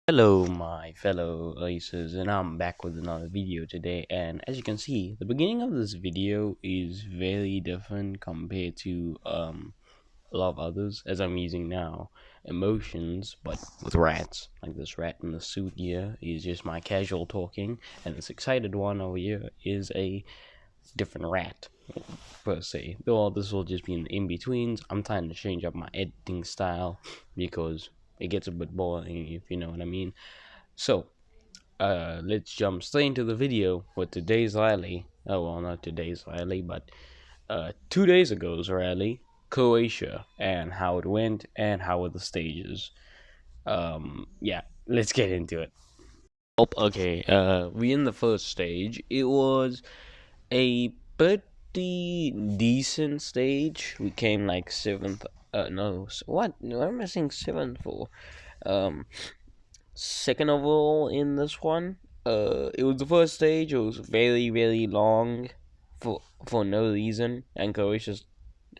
Hello, my fellow racers, and I'm back with another video today. And as you can see, the beginning of this video is very different compared to a lot of others, as I'm using now emotions, but with rats. Like this rat in the suit here is just my casual talking, and this excited one over here is a different rat per se. Though this will just be in betweens. I'm trying to change up my editing style because it gets a bit boring, if you know what I mean. So, let's jump straight into the video with today's rally. Oh, well, not today's rally, but 2 days ago's rally, Croatia, and how it went and how were the stages. Yeah, let's get into it. Oh, okay, we in the first stage. It was a pretty decent stage. We came like seventh. No, what am I saying seventh for? Um, Second overall in this one. It was the first stage. It was very very long, for no reason. And Croatia's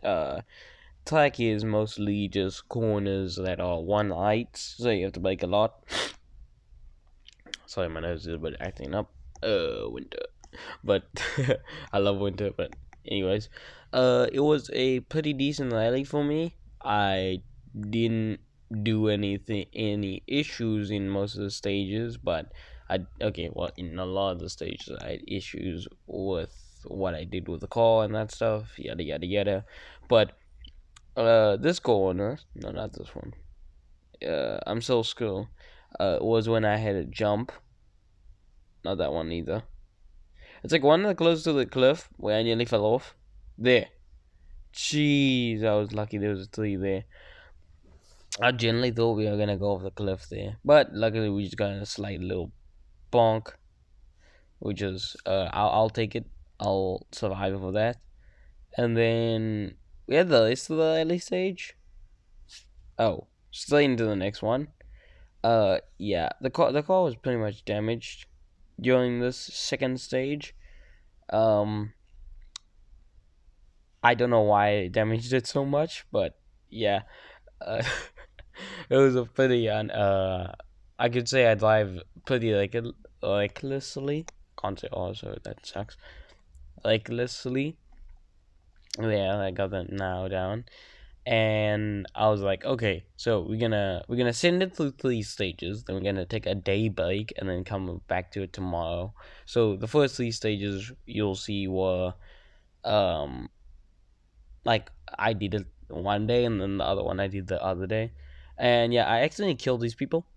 track is mostly just corners that are one heights, so you have to break a lot. Sorry, my nose is a bit acting up. Winter, but I love winter. But anyways, it was a pretty decent rally for me. I didn't do any issues in most of the stages, but in a lot of the stages I had issues with what I did with the car and that stuff, yada yada yada. But this corner, no, not this one. I'm so skilled. Was when I had a jump. Not that one either. It's like one that close to the cliff where I nearly fell off. There. Jeez, I was lucky there was a tree there. I generally thought we were gonna go off the cliff there, but luckily we just got a slight little bonk, which is I'll take it. I'll survive for that. And then we had the rest of the early stage. Oh, straight into the next one. Yeah, the car was pretty much damaged during this second stage. Um, I don't know why it damaged it so much, but yeah, uh, it was a pretty I could say I drive pretty recklessly. Can't say also that sucks. Recklessly. Yeah, I got that now down. And I was like, okay, so we're gonna send it through 3 stages, then we're gonna take a day break and then come back to it tomorrow. So the first 3 stages you'll see were um like I did it one day and then the other one I did the other day. And yeah, I accidentally killed these people.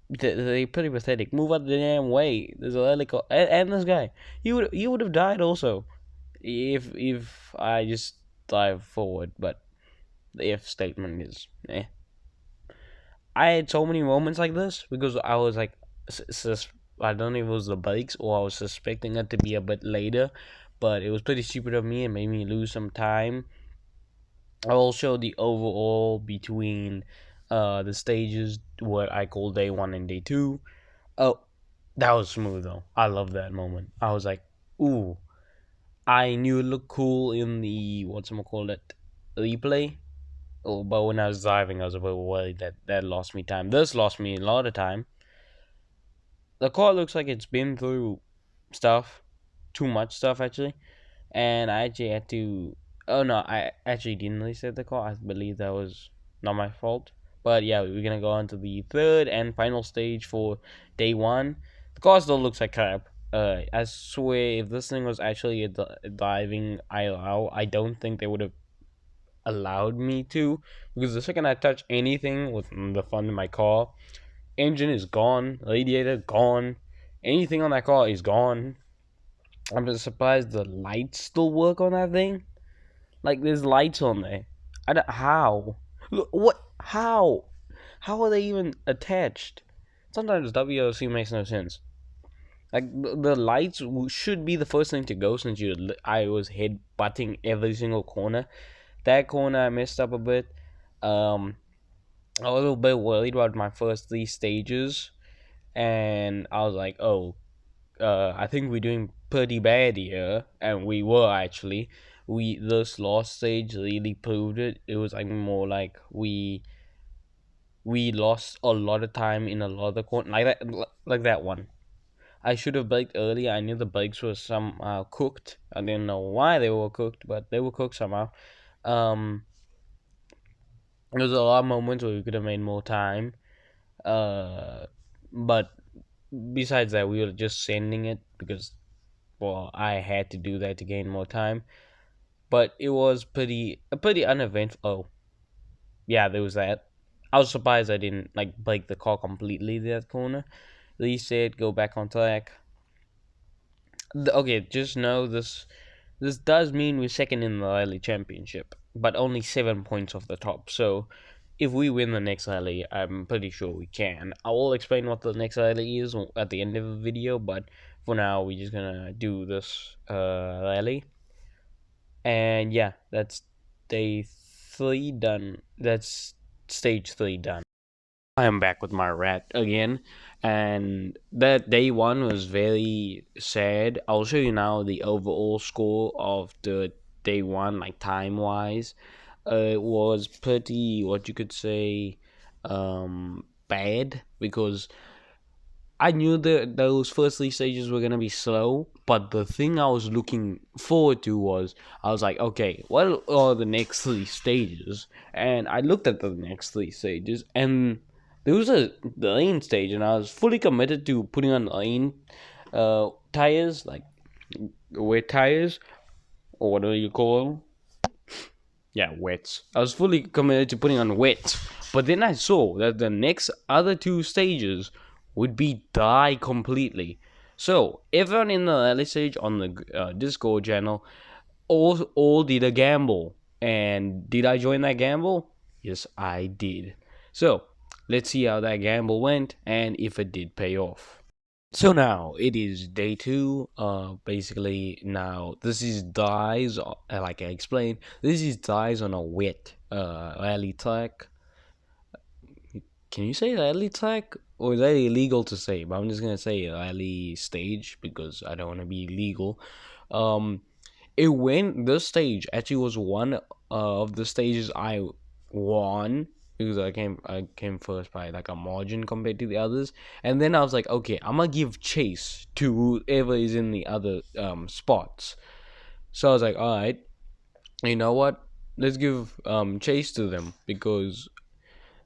They're pretty pathetic. Move out of the damn way. There's a helicopter and this guy. You would have died also if I just dive forward, but the if statement is I had so many moments like this because I was like, I don't know if it was the bikes or I was suspecting it to be a bit later, but it was pretty stupid of me and made me lose some time. I'll show the overall between the stages, what I call day one and day two. Oh, that was smooth though. I love that moment. I was like, ooh, I knew it looked cool in the whatchamacallit replay. Oh, but when I was driving, I was a bit worried that lost me time. This lost me a lot of time. The car looks like it's been through stuff, too much stuff actually, and I actually had to. Oh no, I actually didn't reset the car. I believe that was not my fault. But yeah, we're gonna go on to the third and final stage for day one. The car still looks like crap. I swear, if this thing was actually a diving ILL, I don't think they would have allowed me to, because the second I touch anything with the front of my car, engine is gone, radiator gone, anything on that car is gone. I'm just surprised the lights still work on that thing. Like there's lights on there. I don't, how? What? How are they even attached? Sometimes WLC makes no sense. Like the lights should be the first thing to go since I was head butting every single corner. That corner I messed up a bit. Um, I was a little bit worried about my first 3 stages, and I was like, "Oh, I think we're doing pretty bad here," and we were actually. This last stage really proved it. It was like more like we lost a lot of time in a lot of the corner, like that one. I should have baked earlier. I knew the bakes were somehow cooked. I didn't know why they were cooked, but they were cooked somehow. Um, there was a lot of moments where we could have made more time. But besides that, we were just sending it because, well, I had to do that to gain more time. But it was pretty uneventful. Oh, yeah, there was that. I was surprised I didn't like break the car completely that corner. Reset, go back on track. Okay, just know this does mean we're second in the rally championship, but only 7 points off the top. So if we win the next rally, I'm pretty sure we can. I will explain what the next rally is at the end of the video, but for now we're just gonna do this rally. And yeah, that's day 3 done. That's stage 3 done. I am back with my rat again, and that day 1 was very sad. I'll show you now the overall score of the day 1, like time wise. It was pretty, what you could say, bad, because I knew that those first 3 stages were gonna be slow, but the thing I was looking forward to was I was like, okay, what are the next 3 stages? And I looked at the next 3 stages, and there was the lane stage, and I was fully committed to putting on lane tires, like wet tires, or whatever you call them. Yeah, wets. I was fully committed to putting on wets, but then I saw that the next other 2 stages would be dry completely. So everyone in the early stage on the Discord channel all did a gamble, and did I join that gamble? Yes, I did. So let's see how that gamble went and if it did pay off. So now it is day 2. Basically now this is dies. Like I explained, this is dies on a wet rally track. Can you say rally track, or is that illegal to say? But I'm just gonna say rally stage because I don't want to be illegal. Um, it went. This stage actually was one of the stages I won because I came first by like a margin compared to the others. And then I was like, okay, I'm gonna give chase to whoever is in the other spots. So I was like, all right, you know what? Let's give chase to them because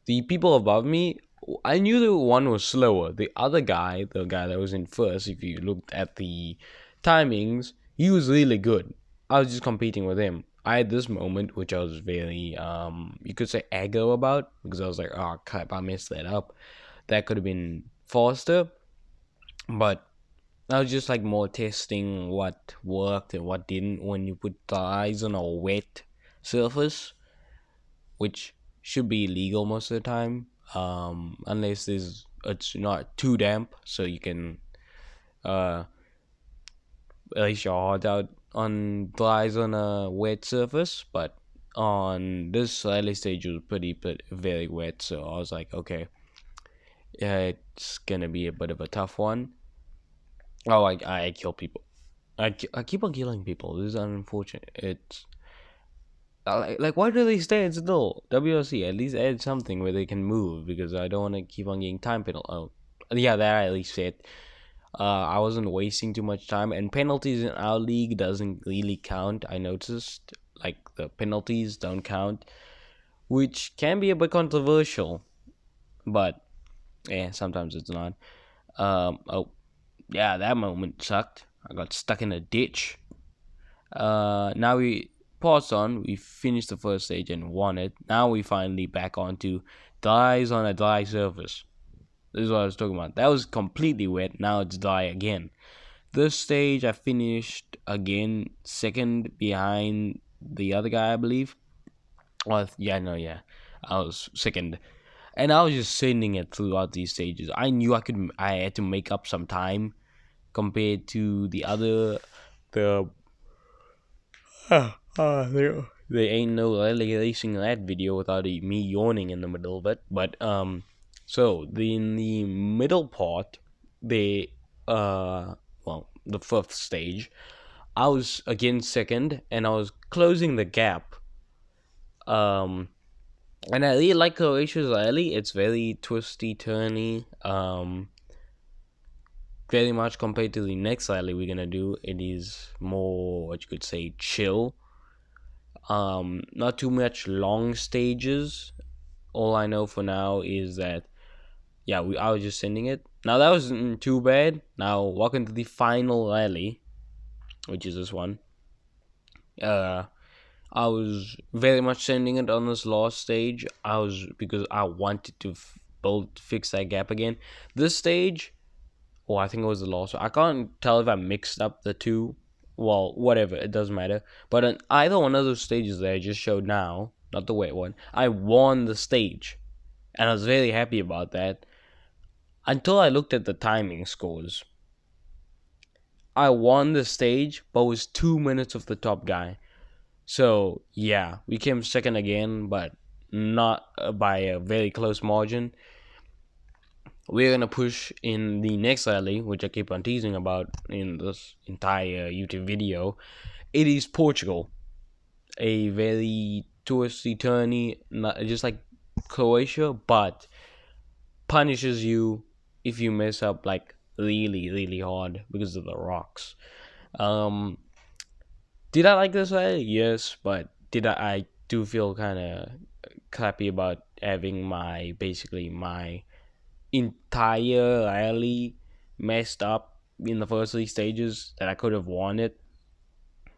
the people above me, I knew the one was slower. The other guy, the guy that was in first, if you looked at the timings, he was really good. I was just competing with him. I had this moment which I was very you could say aggro about, because I was like, oh crap, I messed that up. That could have been faster. But I was just like more testing what worked and what didn't when you put tires on a wet surface, which should be illegal most of the time, unless it's not too damp, so you can race your heart out on dries on a wet surface. But on this early stage, it was pretty very wet, so I was like, okay, yeah, it's gonna be a bit of a tough one. Oh, I kill people. I keep on killing people. This is unfortunate. It's like why do they stand still? WRC, at least add something where they can move, because I don't want to keep on getting time penalty. Oh, yeah, that I at least said. I wasn't wasting too much time, and penalties in our league doesn't really count. I noticed like the penalties don't count, which can be a bit controversial, but yeah, sometimes it's not. Oh, yeah, that moment sucked. I got stuck in a ditch. Now we paused on. We finished the first stage and won it. Now we finally back onto dries on a dry surface. This is what I was talking about. That was completely wet. Now it's dry again. This stage I finished again second behind the other guy, I believe. Well, yeah, no, yeah, I was second, and I was just sending it throughout these stages. I knew I had to make up some time compared to the other. The there ain't no rally racing that video without me yawning in the middle of it. But so in the middle part, the 5th stage, I was again second, and I was closing the gap. Um, And I really like Croatia's rally. It's very twisty, turny. Very much compared to the next rally we're gonna do. It is more, what you could say, chill. Not too much long stages. All I know for now is that, yeah, I was just sending it. Now that wasn't too bad. Now welcome to the final rally, which is this one. Uh, I was very much sending it on this last stage. I was, because I wanted to fix that gap again. This stage, oh, I think it was the last one. I can't tell if I mixed up the two. Well, whatever, it doesn't matter. But on either one of those stages that I just showed now, not the wet one, I won the stage. And I was very happy about that. Until I looked at the timing scores. I won the stage, but was 2 minutes of the top guy. So, yeah, we came second again, but not by a very close margin. We're going to push in the next rally, which I keep on teasing about in this entire YouTube video. It is Portugal. A very twisty turny, not just like Croatia, but punishes you if you mess up like really hard because of the rocks. Um, did I like this rally? Yes, but I do feel kind of crappy about having basically my entire rally messed up in the first three stages that I could have won it.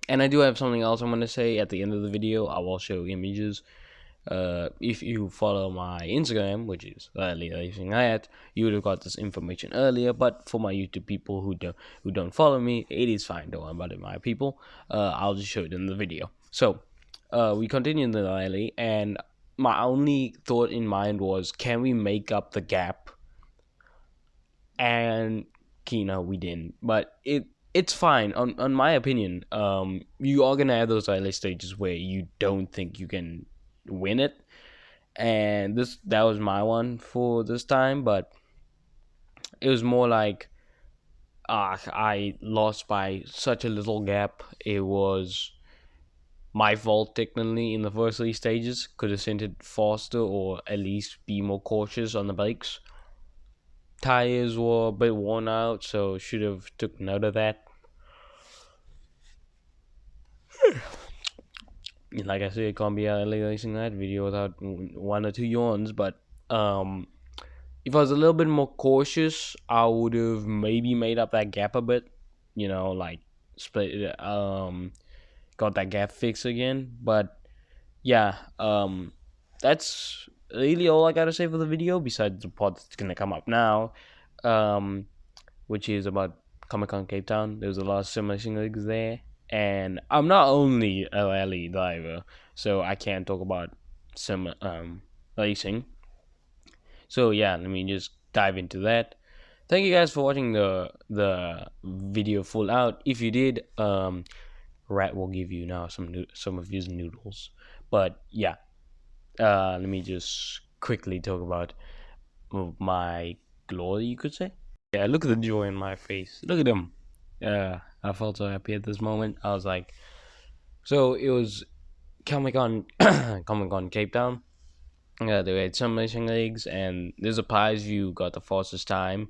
And I do have something else I'm going to say at the end of the video. I will show images. If you follow my Instagram, which is Rally Racing Hayat, you would have got this information earlier. But for my YouTube people who don't follow me, it is fine. Don't worry about it, my people. I'll just show it in the video. So we continue in the rally, and my only thought in mind was, can we make up the gap? And we didn't. But it's fine. On my opinion, you are gonna have those rally stages where you don't think you can win it, and that was my one for this time. But it was more like, I lost by such a little gap. It was my fault technically in the first three stages. Could have sent it faster, or at least be more cautious on the brakes. Tires were a bit worn out, so should have took note of that. Like I said, it can't be releasing that video without one or two yawns. But if I was a little bit more cautious, I would have maybe made up that gap a bit. Like split it, got that gap fixed again. But yeah, that's really all I gotta say for the video. Besides the part that's gonna come up now, which is about Comic-Con Cape Town. There's a lot of simulation leagues there. And I'm not only a rally driver, so I can't talk about racing. So yeah, let me just dive into that. Thank you guys for watching the video full out. If you did, Rat will give you now some of his noodles. But yeah, let me just quickly talk about my glory, you could say. Yeah, look at the joy in my face. Look at him. I felt so happy at this moment. I was like, so it was Comic-Con Cape Town. They had some racing leagues, and there's a prize you got the fastest time,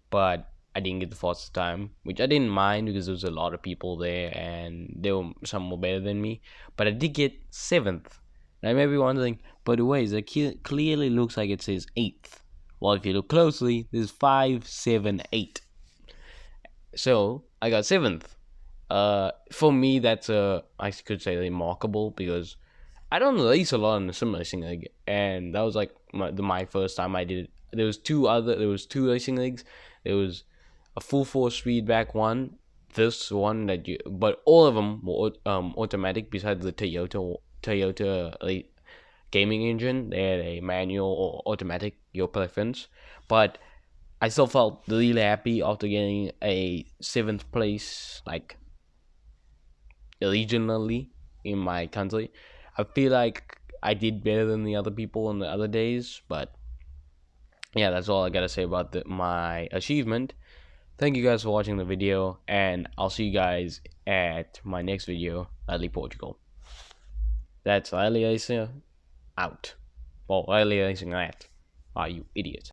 but I didn't get the fastest time, which I didn't mind because there was a lot of people there, and some were better than me. But I did get 7th. Now you may be wondering, but wait, it clearly looks like it says 8th. Well, if you look closely, there's 5, 7, 8. So I got 7th. For me, that's I could say remarkable, because I don't race a lot in the sim racing league, and that was like my first time I did it. There was two racing leagues. There was a full force feedback one, this one but all of them were automatic besides the Toyota gaming engine. They had a manual or automatic, your preference. But I still felt really happy after getting a 7th place, like regionally in my country. I feel like I did better than the other people on the other days. But yeah, that's all I gotta say about my achievement. Thank you guys for watching the video, and I'll see you guys at my next video, Rally Portugal. That's Rally Asia out. Well, earlier isn't that. Are you idiot?